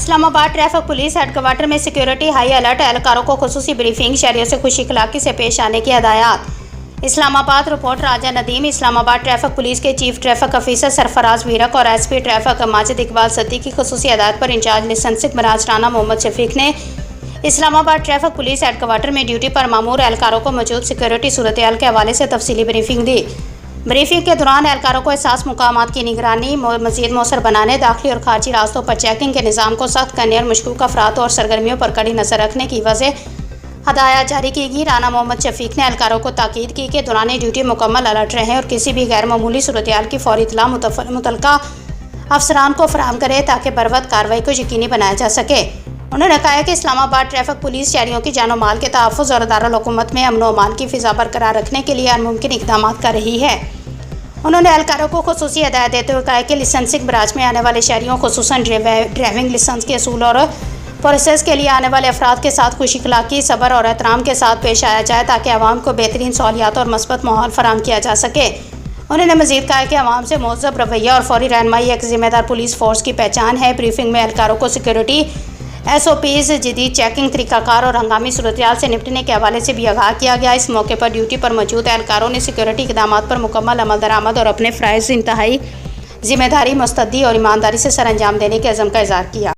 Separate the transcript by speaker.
Speaker 1: اسلام آباد traffic police head quarter میں security high alert, اہلکاروں کو خصوصی بریفنگ، شہریوں سے خوش اخلاقی سے پیش آنے کی ہدایات۔ اسلام آباد رپورٹ راجہ ندیم۔ اسلام آباد ٹریفک پولیس کے چیف ٹریفک آفیسر سرفراز ویرک اور S P traffic Majid Iqbal Siddiqui کی خصوصی ہدایت پر انچارج لائسنسنگ برانچ رانا محمد شفیق نے اسلام آباد ٹریفک پولیس ہیڈ کوارٹر میں ڈیوٹی پر مامور اہلکاروں کو موجود سیکیورٹی صورتحال کے حوالے سے تفصیلی بریفنگ دی۔ بریفنگ کے دوران اہلکاروں کو حساس مقامات کی نگرانی مزید مؤثر بنانے، داخلی اور خارجی راستوں پر چیکنگ کے نظام کو سخت کرنے اور مشکوک افراد اور سرگرمیوں پر کڑی نظر رکھنے کی واضح ہدایات جاری کی گئی۔ رانا محمد شفیق نے اہلکاروں کو تاکید کی کہ دوران ڈیوٹی مکمل الرٹ رہیں اور کسی بھی غیر معمولی صورتحال کی فوری اطلاع متعلقہ افسران کو فراہم کرے تاکہ بروقت کارروائی کو یقینی بنایا جا سکے۔ انہوں نے کہا کہ اسلام آباد ٹریفک پولیس شہریوں کی جان و مال کے تحفظ اور دارالحکومت میں امن و امان کی فضا برقرار رکھنے کے لیے ہر ممکن اقدامات کر رہی ہے۔ انہوں نے اہلکاروں کو خصوصی ہدایت دیتے ہوئے کہا کہ لائسنسنگ برانچ میں آنے والے شہریوں خصوصاً ڈرائیونگ لائسنس کے اصول اور پروسیس کے لیے آنے والے افراد کے ساتھ خوش اخلاقی، صبر اور احترام کے ساتھ پیش آیا جائے تاکہ عوام کو بہترین سہولیات اور مثبت ماحول فراہم کیا جا سکے۔ انہوں نے مزید کہا کہ عوام سے مہذب رویہ اور فوری رہنمائی ایک ذمہ دار پولیس فورس کی پہچان ہے۔ بریفنگ میں اہلکاروں کو سیکیورٹی SOPs، جدید چیکنگ طریقہ کار اور ہنگامی صورتحال سے نپٹنے کے حوالے سے بھی آگاہ کیا گیا۔ اس موقع پر ڈیوٹی پر موجود اہلکاروں نے سیکیورٹی اقدامات پر مکمل عمل درآمد اور اپنے فرائض انتہائی ذمہ داری، مستعدی اور ایمانداری سے سر انجام دینے کے عزم کا اظہار کیا۔